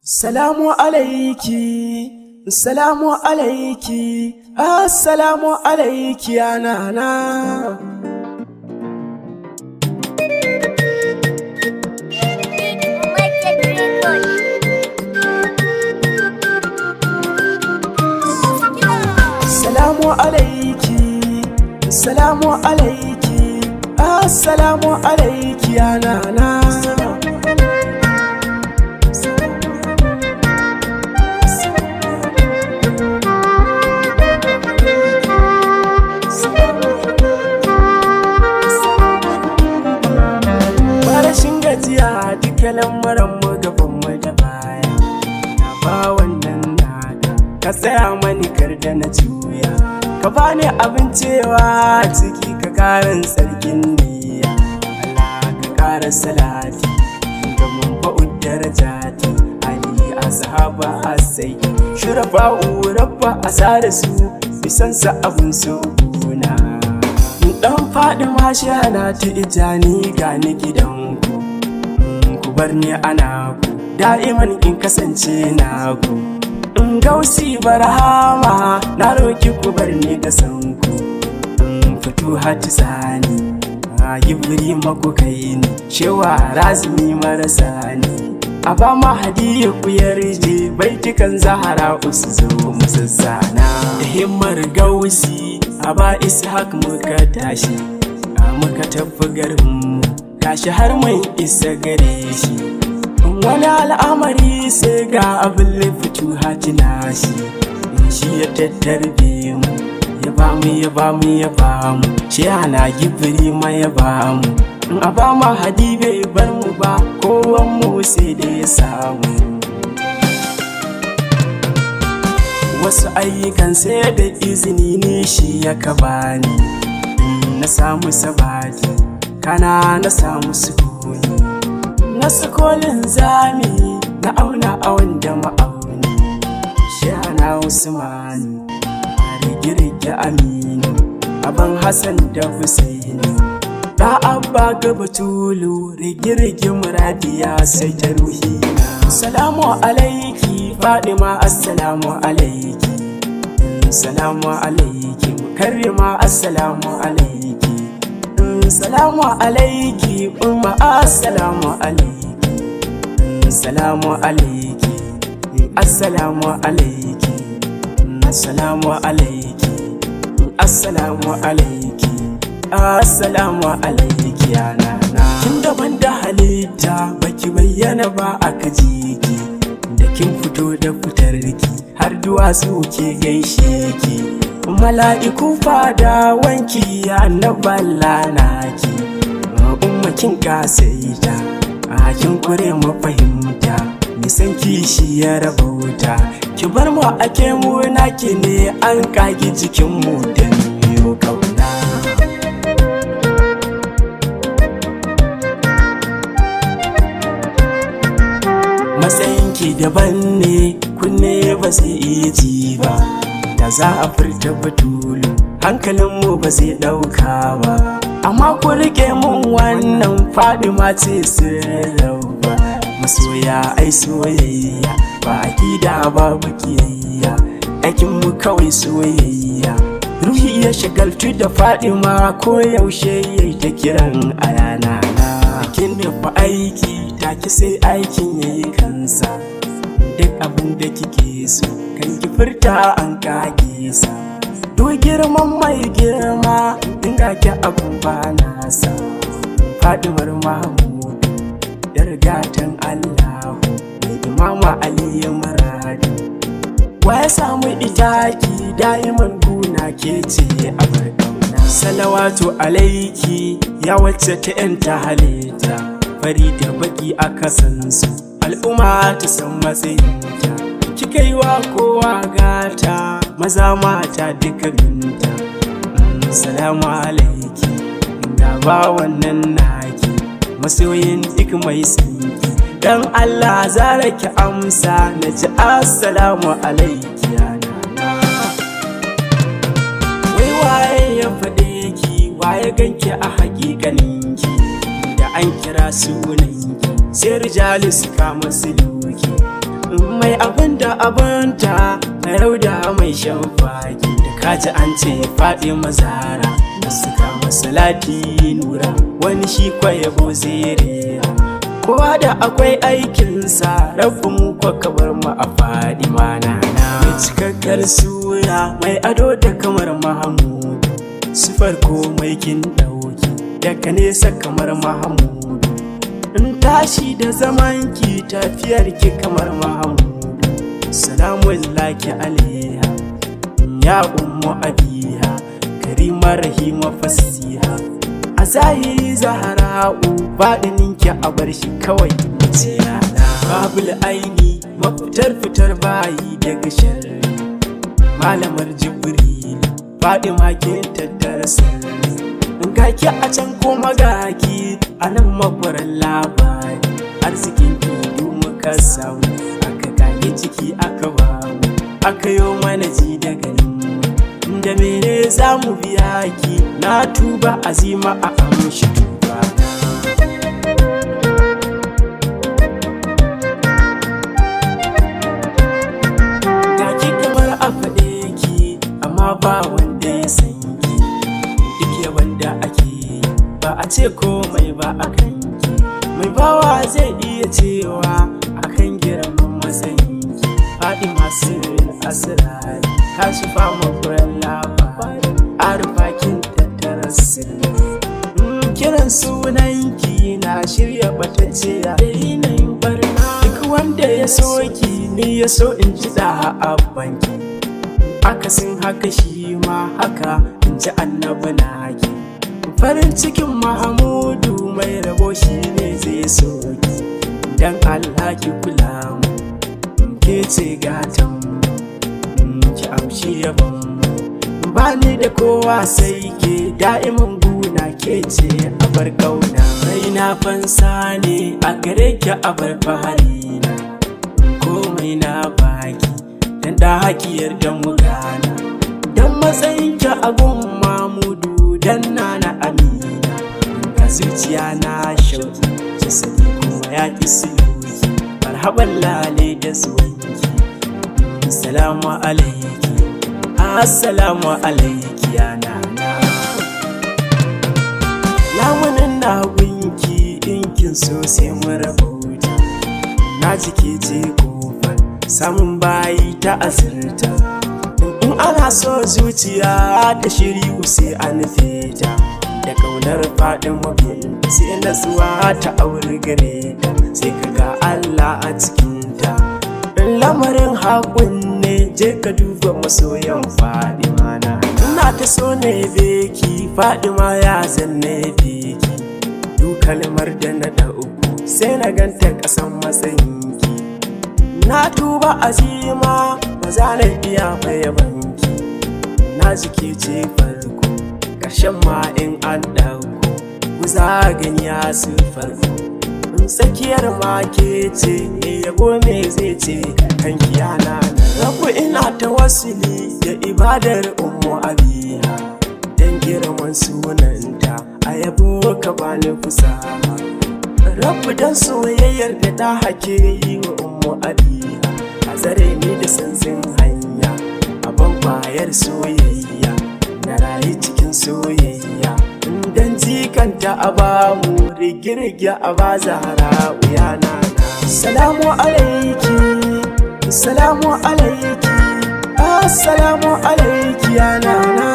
Salamu alaiki, salamu alaiki, assalamu alaiki ya nana. Salamu alaiki, salamu alaiki, assalamu alaiki ya nana. Duka lamuran mu gaban mu da baya na ba wannan nada ka tsaya mani kar da na juya ka bani abin cewa ciki ka karin sarkin niyya Allah ka kara salati ga mun ba'ud darajati ali ashaba asai shurafa rabba asara su bisan sa abun su guna dan fadi mashi ana ta ijani ga ni gidanku bar ni ana ku da'iman in kasance na ku in gausi barhama na roki ku bar ni da sanku in fito hati sani a gibiri maku kai ni shewa razumi marasa ni a ba ma hadiya ku yarje baitukan zahara usu zo musassana himmar gausi a ba ishaq muka tashi muka tafi garin tashi har mai isa gare shi wani al'amari sai ga abin lafitu hatina shi ya tattarbe mu ya bamu ya bamu ya bamu shi ana gibiri ma ya bamu in a ba ma hadibe bar mu ba kowan mu sai da ya samu wasu ayyukan sai da izini ne shi ya ka bani na samu sabati kana na samu sukuni na sukolin zami na auna a wanda ma'auni shana usmani a rigirge aminu aban hassan da husaini da abba ga batulu rigirge muradiya sai ta ruhina salamu alaiki fadima assalamu alaiki salamu alaiki mukarrima assalamu alaiki salamu alaiki umma assalamu alaiki salamu alaiki assalamu alaiki assalamu alaiki assalamu alaiki assalamu alaiki ya nana kin daban da halitta baki bayyana ba aka jiki da kin fito da fitarki har duwatsu ke gaishe ki mala'iku fada wanki ya naballa naki ummakin kasaita a kin kure mu fahimta nisan kishi ya rabauta ki bar mu ake mu naki ne an kage jikin mu da miyo kauna matsayinki daban ne kunne ba zai iya ji ba da za a furta batulu hankalinmu ba zai ɗauka ba amma ku rike mun wannan fadima ce sirrau ba masoya ai soyayya ba akida babu kiyayya aikinmu kawai soyayya ruhi ya shagaltu da fadima ko yaushe yayi ta kiran ayana na kin nufa aiki take sai aikin yayi kansa duk abin da kike so kan ki furta an kage sa duk girman mai girma in ga ki abun ba nasa fadimar mahmudu yar gatan allahu mai imama aliyu maradu wa ya samu itaki da'iman guna ke ce a barkauna salawatu alaiki ya wacce ta yanta halitta fari da baki aka san su al'umma ta san matsayinta kika yi wa kowa gata maza mata duka binta salamu alaiki ga ba wannan naki masoyin duk mai sanki dan Allah zara ki amsa na ji assalamu alaiki yana wai waye ya faɗe ki waye ganki a hakikaninki da an kira sunanki sai rijali su kama suluki da abanta na rauda mai shan faki da kaji an ce faɗi mazara da suka masalati nura wani shi kwayabo zai rera kowa da akwai aikinsa rabu mu kwa kabar mu a faɗi mana mai cikakkar sura mai ado da kamar mahamudu sifar komai kin ɗauki daga nesa kamar mahamudu in tashi da zamanki tafiyar ki kamar mahamudu salamun laki alaiha ya ummu abiha karima rahima fasiha a zahiri zahara'u baɗininki a bar shi kawai mutiya babul aini fitar bayi daga sharri malamar jibril fadima ke tattara sirri ga ki a can kuma ga ki a nan makwaran labari arzikin tudu muka samu aka kage ciki aka bamu aka yo mana ji da gani da mene za mu biya ki na tuba azima a amshi tuba ga ki kamar a faɗe ki amma ba wanda ya san ki duk yawan da ake ba a ce komai ba a kanki mai bawa zai iya cewa akan girman matsayinki faɗi masu asirari ta shi fama kuran labari arfakin tattara sirri kiran sunanki na shirya batacce a yanayin barna duk wanda ya so ki ni ya so in ji da a banki akasin haka shi ma haka in ji annabi na ki farin cikin mahamudu mai rabo shi ne zai so ki dan Allah ki kula mu ke ce gatan ki amshi yabon ba ni da kowa sai ke da'iman guna ke ce a bar kauna raina fansa ne a gare ki a bar fahari na komai na baki dan da hakiyar da mu gana dan matsayin ki a gun mamudu dan nana amina ga zuciya na shauki ki sani kuma ya ki suluki marhaban lale da zuwanki assalamu alaiki assalamu alaiki ya nana lamunin na gunki inkin so sai mu rabauta na jike ce kofar samun bayi ta azurta in ana so zuciya ta shiryu sai an feta da kaunar faɗin mafi sai nasuwa ta auri gare ta sai kaga Allah a cikinta lamarin haƙun ne je ka duba masoyan Fadima na ina ta so ne beki Fadima ya zanne beki duk kalmar da na da uku sai na ganta ƙasan matsayinki na tuba azima ba za na iya bayabanki na jike ce farko ƙarshen ma in an ɗauko guza gani ya su farko tsakiyar make ce yabo me zai ce kan kiyana rabu ina ta wasili da ibadar ummu abiha dan girman sunanta a yabo ka bani fusaha rabu dan soyayyar da ta hake yi wa ummu abiha a zare ni da sansin hanya a bayar soyayya na rayu cikin soyayya dan jikanta a bamu rigirgi a ba zahara uyana salamu alaiki salamu alaiki assalamu alaiki ya nana